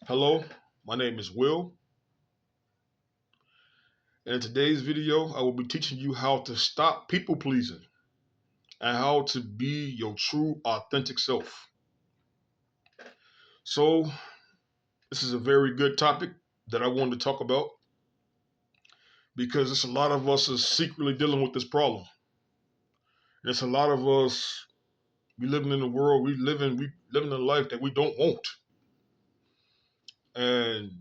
Hello, my name is Will, and in today's video, I will be teaching you how to stop people pleasing and how to be your true, authentic self. So, this is a very good topic that I wanted to talk about because it's a lot of us is secretly dealing with this problem. And it's a lot of us we living in the world we living a life that we don't want, and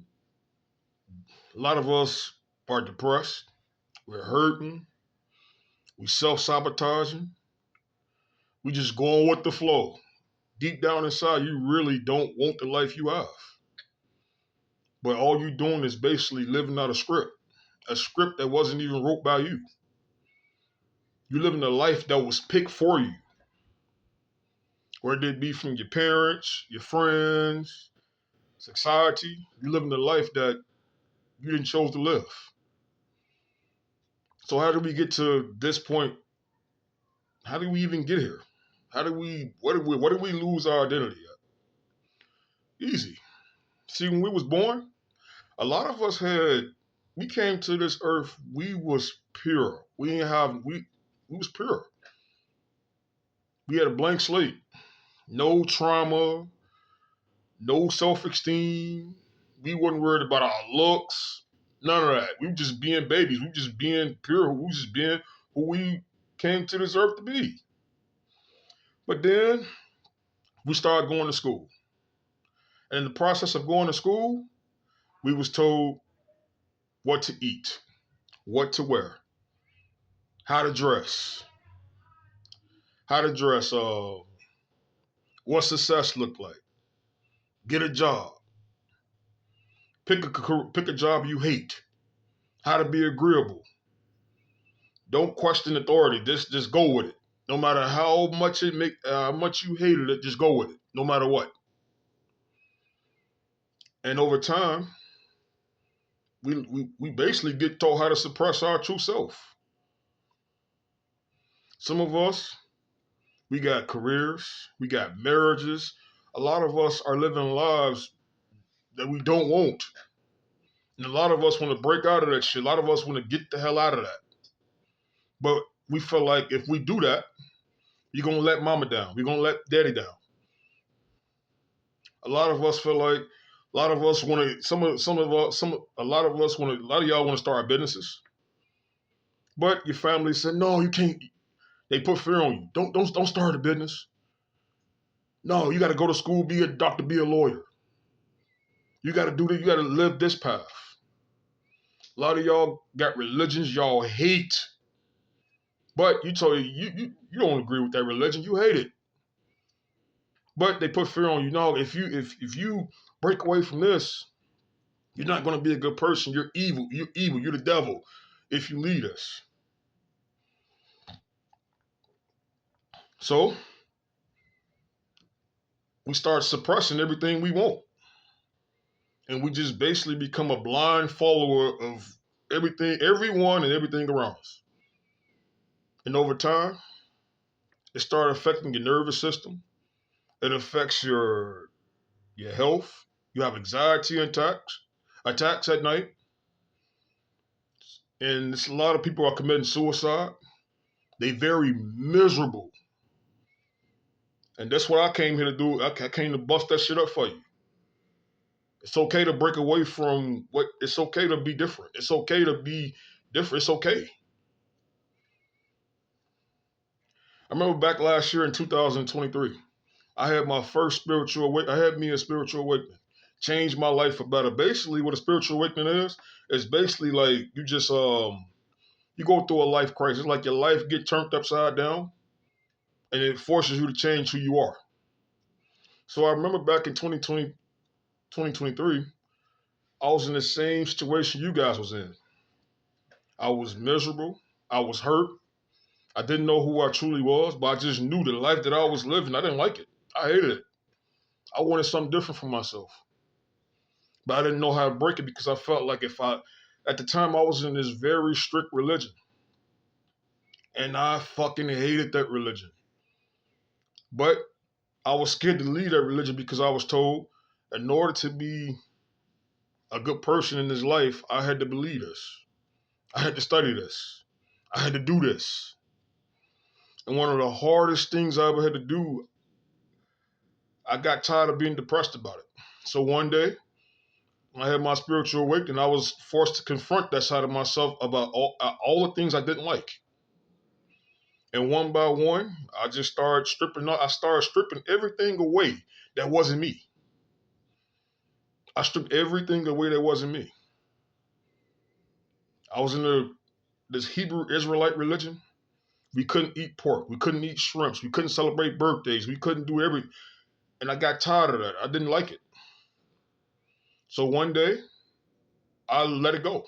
a lot of us are depressed, we're hurting, we self-sabotaging, we just going with the flow. Deep down inside, you really don't want the life you have. But all you're doing is basically living out a script that wasn't even wrote by you. You're living a life that was picked for you, whether it be from your parents, your friends, society. You're living a life that you didn't chose to live. So how did we get to this point? How did we even get here? Where did we lose our identity at? Easy. See, when we was born, a lot of us we came to this earth, we was pure. We was pure. We had a blank slate. No trauma, no self-esteem. We wasn't worried about our looks. None of that. We were just being babies. We were just being pure. We were just being who we came to this earth to be. But then we started going to school. And in the process of going to school, we was told what to eat, what to wear, how to dress, what success look like, get a job, pick a job you hate, how to be agreeable. Don't question authority. Just go with it. No matter how much how much you hated it, just go with it. No matter what. And over time, we basically get taught how to suppress our true self. Some of us, we got careers, we got marriages. A lot of us are living lives that we don't want. And a lot of us want to break out of that shit. A lot of us want to get the hell out of that. But we feel like if we do that, you're gonna let mama down. We're gonna let daddy down. A lot of us feel like a lot of us want to. A lot of us want to. A lot of y'all want to start businesses, but your family said no, you can't. They put fear on you. Don't start a business. No, you got to go to school, be a doctor, be a lawyer. You got to do this. You got to live this path. A lot of y'all got religions y'all hate, but you told you don't agree with that religion. You hate it, but they put fear on you. No, if you break away from this, you're not going to be a good person. You're evil. You're evil. You're the devil if you lead us. So we start suppressing everything we want. And we just basically become a blind follower of everything, everyone and everything around us. And over time, it starts affecting your nervous system. It affects your health. You have anxiety attacks at night. And it's a lot of people are committing suicide. They very miserable. And that's what I came here to do. I came to bust that shit up for you. It's okay to break away from it's okay to be different. It's okay to be different. It's okay. I remember back last year in 2023, I had my first spiritual awakening. I had me a spiritual awakening. Changed my life for better. Basically, what a spiritual awakening is basically like you just you go through a life crisis, like your life get turned upside down, and it forces you to change who you are. So I remember back in 2023, I was in the same situation you guys was in. I was miserable. I was hurt. I didn't know who I truly was, but I just knew the life that I was living, I didn't like it. I hated it. I wanted something different for myself. But I didn't know how to break it because I felt like at the time I was in this very strict religion. And I fucking hated that religion. But I was scared to leave that religion because I was told in order to be a good person in his life, I had to believe this. I had to study this. I had to do this. And one of the hardest things I ever had to do, I got tired of being depressed about it. So one day, when I had my spiritual awakening, I was forced to confront that side of myself about all the things I didn't like. And one by one, I just started stripping. I started stripping everything away that wasn't me. I stripped everything away that wasn't me. I was in this Hebrew Israelite religion. We couldn't eat pork. We couldn't eat shrimps. We couldn't celebrate birthdays. We couldn't do everything. And I got tired of that. I didn't like it. So one day, I let it go.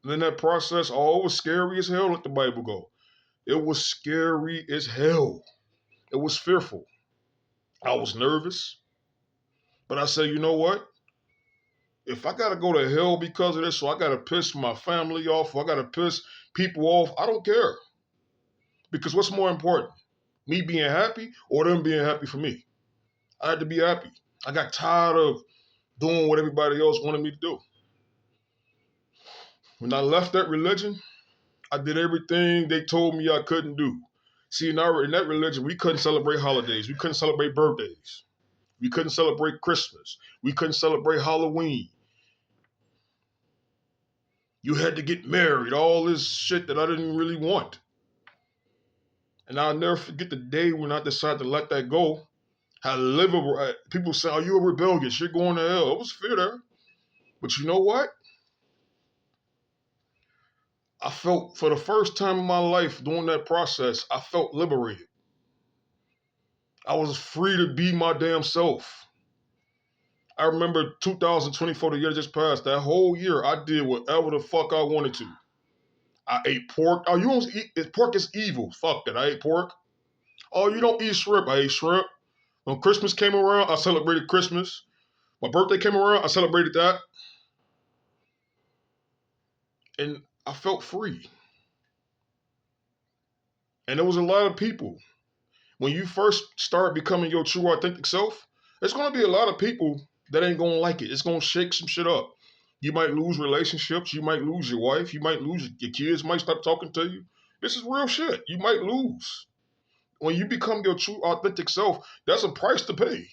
And in that process, oh, it was scary as hell, let the Bible go. It was scary as hell. It was fearful. I was nervous. But I said, you know what? If I got to go to hell because of this, so I got to piss my family off, or I got to piss people off, I don't care. Because what's more important? Me being happy or them being happy for me? I had to be happy. I got tired of doing what everybody else wanted me to do. When I left that religion, I did everything they told me I couldn't do. See, in that religion, we couldn't celebrate holidays. We couldn't celebrate birthdays. We couldn't celebrate Christmas. We couldn't celebrate Halloween. You had to get married, all this shit that I didn't really want. And I'll never forget the day when I decided to let that go. How livable, people say, "Are you a rebellious? You're going to hell." It was fear there. But you know what? I felt, for the first time in my life during that process, I felt liberated. I was free to be my damn self. I remember 2024, the year that just passed, that whole year, I did whatever the fuck I wanted to. I ate pork. Oh, you don't eat, pork is evil. Fuck that. I ate pork. Oh, you don't eat shrimp. I ate shrimp. When Christmas came around, I celebrated Christmas. My birthday came around, I celebrated that. And I felt free. And there was a lot of people. When you first start becoming your true authentic self, there's going to be a lot of people that ain't going to like it. It's going to shake some shit up. You might lose relationships. You might lose your wife. You might lose your kids might stop talking to you. This is real shit. You might lose. When you become your true authentic self, that's a price to pay.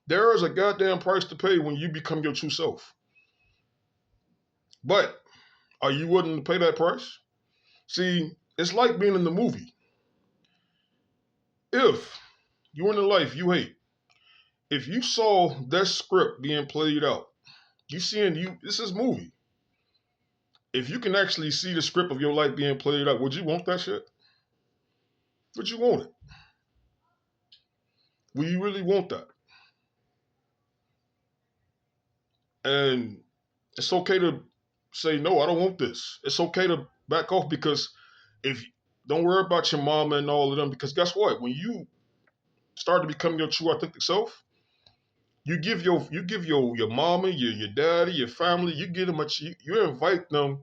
There is a goddamn price to pay when you become your true self. But are you willing to pay that price? See, it's like being in the movie. If you're in a life you hate, if you saw that script being played out, this is movie. If you can actually see the script of your life being played out, would you want that shit? Would you want it? Will you really want that? And it's okay to say, no, I don't want this. It's okay to back off, because if don't worry about your mama and all of them, because guess what? When you start to become your true authentic self, you give your mama, your daddy, your family, you invite them,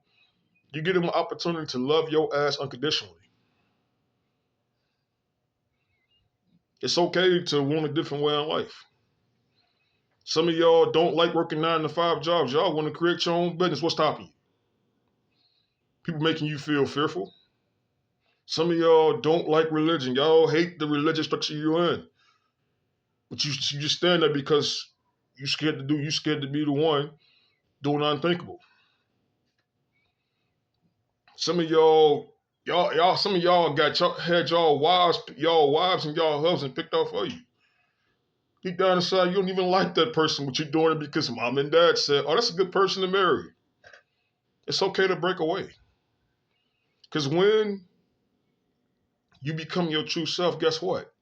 you give them an opportunity to love your ass unconditionally. It's okay to want a different way in life. Some of y'all don't like working 9 to 5 jobs. Y'all want to create your own business. What's stopping you? People making you feel fearful. Some of y'all don't like religion. Y'all hate the religious structure you're in. But you just stand there because you scared to be the one doing the unthinkable. Some of some of y'all had y'all wives and y'all husbands picked out for you. Deep down inside, you don't even like that person, but you're doing it because mom and dad said, "Oh, that's a good person to marry." It's okay to break away. Because when you become your true self, guess what?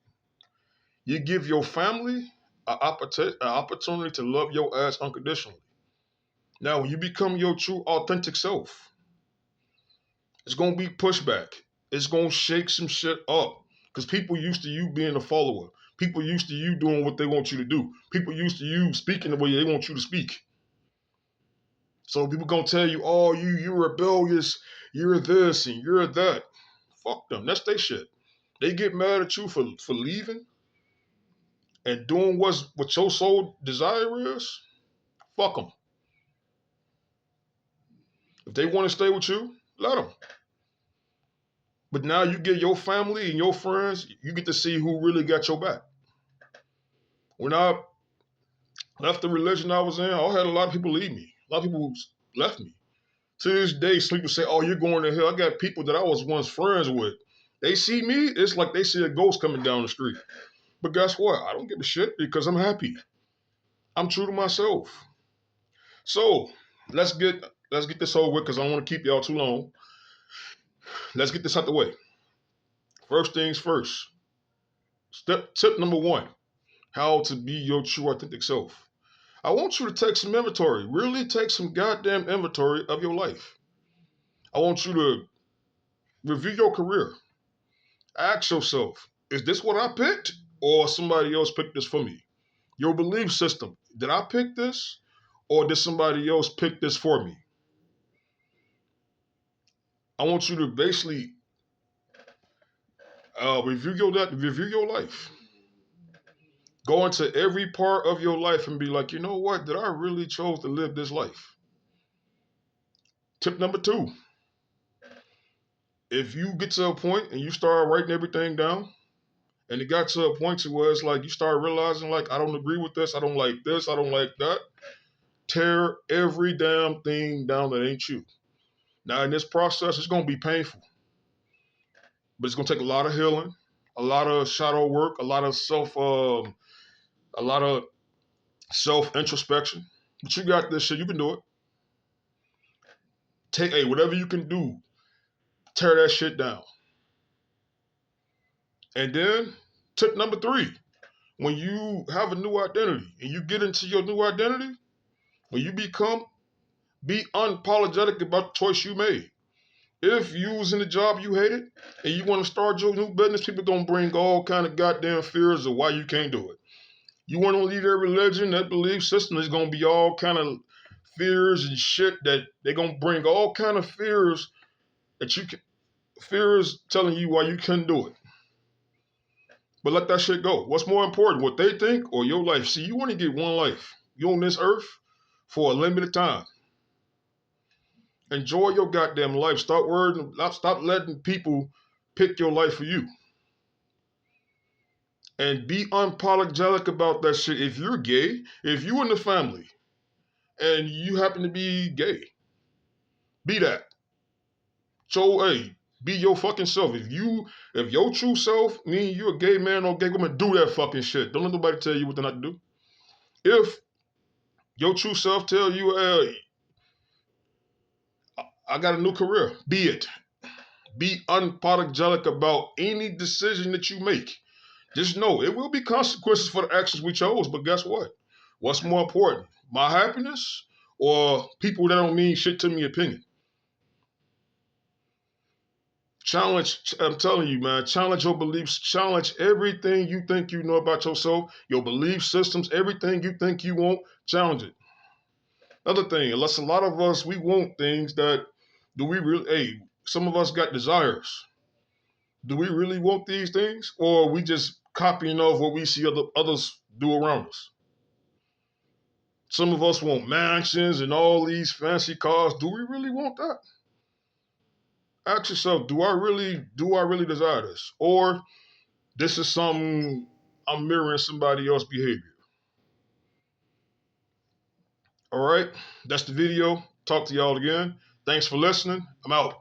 You give your family an opportunity to love your ass unconditionally. Now, when you become your true authentic self, it's going to be pushback. It's going to shake some shit up. Because people used to you being a follower. People used to you doing what they want you to do. People used to you speaking the way they want you to speak. So people going to tell you, "Oh, you're rebellious, you're this and you're that." Fuck them. That's their shit. They get mad at you for leaving and doing what your soul desire is. Fuck them. If they want to stay with you, let them. But now you get your family and your friends, you get to see who really got your back. When I left the religion I was in, I had a lot of people leave me. A lot of people left me. To this day, people say, "Oh, you're going to hell." I got people that I was once friends with. They see me, it's like they see a ghost coming down the street. But guess what? I don't give a shit because I'm happy. I'm true to myself. So let's get this over with because I don't want to keep y'all too long. Let's get this out the way. First things first. Tip number one: how to be your true authentic self. I want you to take some inventory. Really take some goddamn inventory of your life. I want you to review your career. Ask yourself, is this what I picked or somebody else picked this for me? Your belief system. Did I pick this or did somebody else pick this for me? I want you to basically review your life. Go into every part of your life and be like, you know what? Did I really chose to live this life? Tip number two. If you get to a point and you start writing everything down, and it got to a point to where it's like you start realizing like, I don't agree with this, I don't like this, I don't like that. Tear every damn thing down that ain't you. Now in this process, it's gonna be painful, but it's gonna take a lot of healing, a lot of shadow work, a lot of self introspection. But you got this shit. You can do it. Take whatever you can do, tear that shit down. And then tip number three: when you have a new identity and you get into your new identity, when you be unapologetic about the choice you made. If you was in a job you hated and you want to start your new business, people gonna bring all kind of goddamn fears of why you can't do it. You want to leave that religion, that belief system, is gonna be all kind of fears and shit that they're gonna bring all kind of fears that you can, fears telling you why you couldn't do it. But let that shit go. What's more important, what they think or your life? See, you only get one life. You on this earth for a limited time. Enjoy your goddamn life. Stop letting people pick your life for you. And be unapologetic about that shit. If you're gay, if you in the family and you happen to be gay, be that. So hey, be your fucking self. If your true self mean you're a gay man or gay woman, do that fucking shit. Don't let nobody tell you what not to do. If your true self tell you, hey, I got a new career, be it. Be unapologetic about any decision that you make. Just know it will be consequences for the actions we chose, but guess what? What's more important? My happiness or people that don't mean shit to me opinion? Challenge, I'm telling you, man, challenge your beliefs, challenge everything you think you know about yourself, your belief systems, everything you think you want, challenge it. Another thing, unless a lot of us, we want things that, do we really, hey, some of us got desires. Do we really want these things? Or are we just copying off what we see others do around us? Some of us want mansions and all these fancy cars. Do we really want that? Ask yourself, do I really desire this? Or this is something I'm mirroring somebody else's behavior. All right, that's the video. Talk to y'all again. Thanks for listening. I'm out.